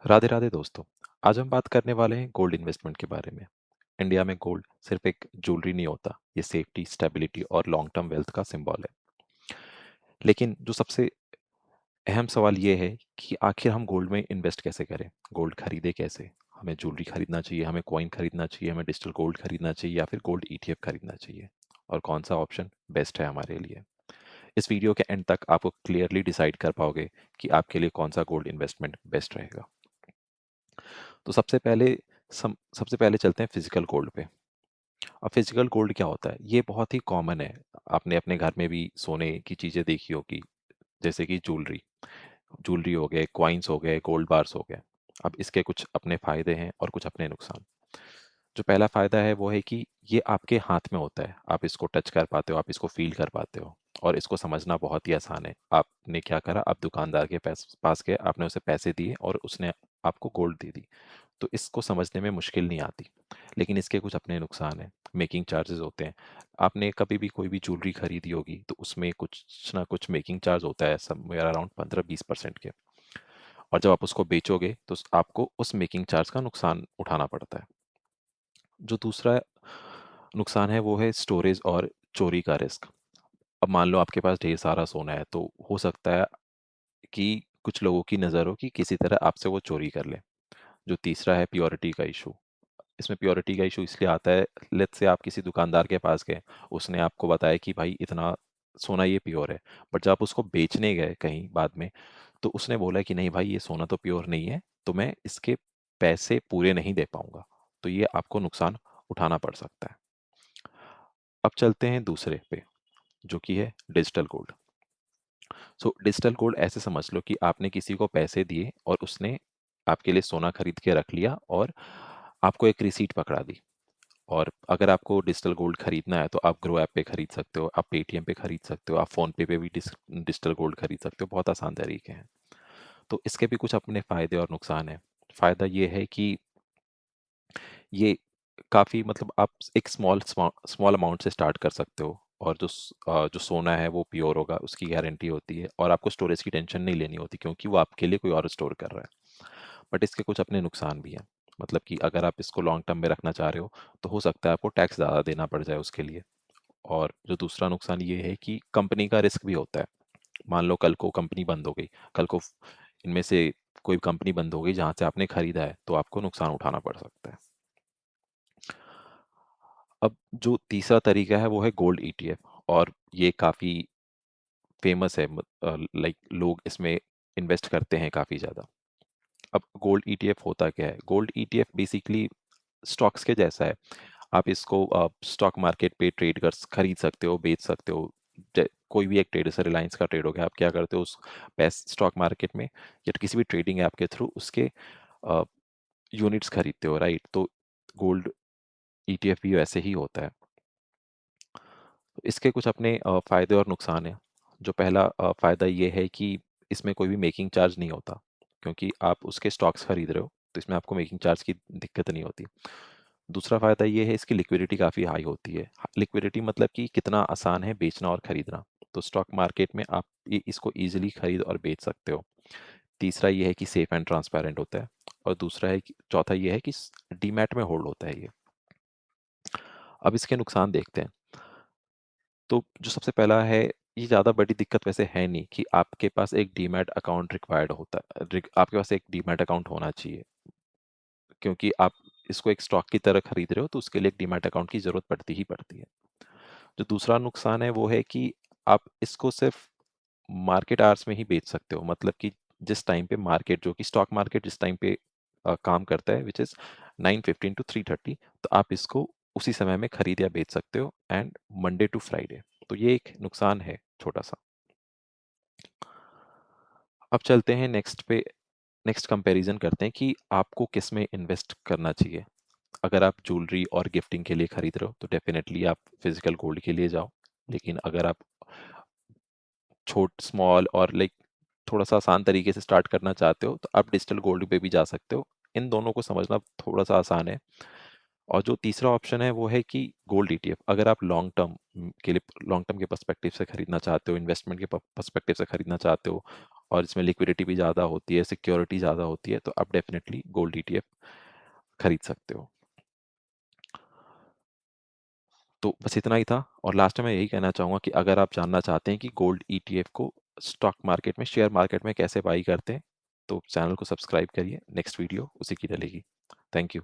राधे राधे दोस्तों। आज हम बात करने वाले हैं गोल्ड इन्वेस्टमेंट के बारे में। इंडिया में गोल्ड सिर्फ एक ज्वेलरी नहीं होता, ये सेफ्टी, स्टेबिलिटी और लॉन्ग टर्म वेल्थ का सिंबल है। लेकिन जो सबसे अहम सवाल ये है कि आखिर हम गोल्ड में इन्वेस्ट कैसे करें? गोल्ड खरीदे कैसे? हमें ज्वेलरी खरीदना चाहिए, हमें कॉइन खरीदना चाहिए, हमें डिजिटल गोल्ड खरीदना चाहिए या फिर गोल्ड ईटीएफ खरीदना चाहिए? और कौन सा ऑप्शन बेस्ट है हमारे लिए? इस वीडियो के एंड तक आपको क्लियरली डिसाइड कर पाओगे कि आपके लिए कौन सा गोल्ड इन्वेस्टमेंट बेस्ट रहेगा। तो सबसे पहले चलते हैं फिजिकल गोल्ड पे। अब फिजिकल गोल्ड क्या होता है? ये बहुत ही कॉमन है। आपने अपने घर में भी सोने की चीज़ें देखी होगी, जैसे कि ज्वेलरी ज्वेलरी हो गए, कॉइन्स हो गए, गोल्ड बार्स हो गए। अब इसके कुछ अपने फ़ायदे हैं और कुछ अपने नुकसान। जो पहला फ़ायदा है वो है कि ये आपके हाथ में होता है। आप इसको टच कर पाते हो, आप इसको फ़ील कर पाते हो और इसको समझना बहुत ही आसान है। आपने क्या करा, आप दुकानदार के पास गए, आपने उसे पैसे दिए और उसने आपको गोल्ड दे दी। तो इसको समझने में मुश्किल नहीं आती। लेकिन इसके कुछ अपने नुकसान हैं। मेकिंग चार्जेस होते हैं। आपने कभी भी कोई भी ज्वेलरी खरीदी होगी तो उसमें कुछ ना कुछ मेकिंग चार्ज होता है, समवेयर अराउंड 15-20% के। और जब आप उसको बेचोगे तो आपको उस मेकिंग चार्ज का नुकसान उठाना पड़ता है। जो दूसरा नुकसान है वो है स्टोरेज और चोरी का रिस्क। अब मान लो आपके पास ढेर सारा सोना है, तो हो सकता है कि कुछ लोगों की नज़र हो कि किसी तरह आपसे वो चोरी कर ले। जो तीसरा है प्योरिटी का इशू। इसमें प्योरिटी का इशू इसलिए आता है, लेट्स से आप किसी दुकानदार के पास गए, उसने आपको बताया कि भाई इतना सोना ये प्योर है, बट जब आप उसको बेचने गए कहीं बाद में, तो उसने बोला कि नहीं भाई ये सोना तो प्योर नहीं है, तो मैं इसके पैसे पूरे नहीं दे पाऊंगा। तो ये आपको नुकसान उठाना पड़ सकता है। अब चलते हैं दूसरे पे, जो कि है digital gold. So digital gold ऐसे समझ लो कि आपने किसी को पैसे दिए और उसने आपके लिए सोना खरीद के रख लिया और आपको एक रिसीट पकड़ा दी। और अगर आपको डिजिटल गोल्ड खरीदना है तो आप ग्रो ऐप पे खरीद सकते हो, आप पेटीएम पे खरीद सकते हो, आप फ़ोन पे भी डिजिटल गोल्ड खरीद सकते हो। बहुत आसान तरीके हैं। तो इसके भी कुछ अपने फ़ायदे और नुकसान हैं। फ़ायदा ये है कि ये काफ़ी मतलब आप एक स्मॉल अमाउंट से स्टार्ट कर सकते हो और जो सोना है वो प्योर होगा, उसकी गारंटी होती है और आपको स्टोरेज की टेंशन नहीं लेनी होती क्योंकि वो आपके लिए कोई और स्टोर कर रहा है। बट इसके कुछ अपने नुकसान भी हैं। मतलब कि अगर आप इसको लॉन्ग टर्म में रखना चाह रहे हो, तो हो सकता है आपको टैक्स ज़्यादा देना पड़ जाए उसके लिए। और जो दूसरा नुकसान ये है कि कंपनी का रिस्क भी होता है। मान लो कल को कंपनी बंद हो गई, कल को इनमें से कोई कंपनी बंद हो गई जहाँ से आपने खरीदा है, तो आपको नुकसान उठाना पड़ सकता है। अब जो तीसरा तरीका है वो है गोल्ड ईटीएफ और ये काफ़ी फेमस है। लाइक लोग इसमें इन्वेस्ट करते हैं काफ़ी ज़्यादा। अब गोल्ड ईटीएफ होता क्या है? गोल्ड ईटीएफ बेसिकली स्टॉक्स के जैसा है। आप इसको स्टॉक मार्केट पे खरीद सकते हो, बेच सकते हो। कोई भी एक ट्रेड, जैसे रिलायंस का ट्रेड हो गया, आप क्या करते हो उस स्टॉक मार्केट में या किसी भी ट्रेडिंग ऐप के थ्रू उसके यूनिट्स खरीदते हो, राइट? तो गोल्ड ईटीएफ भी वैसे ही होता है। तो इसके कुछ अपने फ़ायदे और नुकसान हैं। जो पहला फ़ायदा ये है कि इसमें कोई भी मेकिंग चार्ज नहीं होता, क्योंकि आप उसके स्टॉक्स खरीद रहे हो, तो इसमें आपको मेकिंग चार्ज की दिक्कत नहीं होती। दूसरा फ़ायदा ये है, इसकी लिक्विडिटी काफ़ी हाई होती है। लिक्विडिटी मतलब कि कितना आसान है बेचना और खरीदना। तो स्टॉक मार्केट में आप इसको ईज़िली खरीद और बेच सकते हो। तीसरा ये है कि सेफ़ एंड ट्रांसपेरेंट होता है और दूसरा है कि चौथा ये है कि डीमैट में होल्ड होता है ये। अब इसके नुकसान देखते हैं। तो जो सबसे पहला है, ये ज़्यादा बड़ी दिक्कत वैसे है नहीं कि आपके पास एक डीमैट अकाउंट रिक्वायर्ड होता है। आपके पास एक डीमैट अकाउंट होना चाहिए, क्योंकि आप इसको एक स्टॉक की तरह खरीद रहे हो, तो उसके लिए एक डीमैट अकाउंट की ज़रूरत पड़ती ही पड़ती है। जो दूसरा नुकसान है वो है कि आप इसको सिर्फ मार्केट आवर्स में ही बेच सकते हो। मतलब कि जिस टाइम पे मार्केट, जो कि स्टॉक मार्केट जिस टाइम पे काम करता है, विच इज़ 9:15 टू 3:30, तो आप इसको उसी समय में खरीद या बेच सकते हो, एंड मंडे टू फ्राइडे। तो ये एक नुकसान है छोटा सा। अब चलते हैं नेक्स्ट कंपैरिजन करते हैं कि आपको किस में इन्वेस्ट करना चाहिए। अगर आप ज्वेलरी और गिफ्टिंग के लिए खरीद रहे हो तो डेफिनेटली आप फिजिकल गोल्ड के लिए जाओ। लेकिन अगर आप स्मॉल और लाइक थोड़ा सा आसान तरीके से स्टार्ट करना चाहते हो, तो आप डिजिटल गोल्ड पे भी जा सकते हो। इन दोनों को समझना थोड़ा सा आसान है। और जो तीसरा ऑप्शन है वो है कि गोल्ड ईटीएफ। अगर आप लॉन्ग टर्म के पर्सपेक्टिव से खरीदना चाहते हो, इन्वेस्टमेंट के पर्सपेक्टिव से खरीदना चाहते हो और इसमें लिक्विडिटी भी ज़्यादा होती है, सिक्योरिटी ज़्यादा होती है, तो आप डेफिनेटली गोल्ड ईटीएफ खरीद सकते हो। तो बस इतना ही था और लास्ट में मैं यही कहना चाहूँगा कि अगर आप जानना चाहते हैं कि गोल्ड ईटीएफ को स्टॉक मार्केट में, शेयर मार्केट में कैसे बाई करते हैं, तो चैनल को सब्सक्राइब करिए, नेक्स्ट वीडियो उसी की डलेगी। Thank you.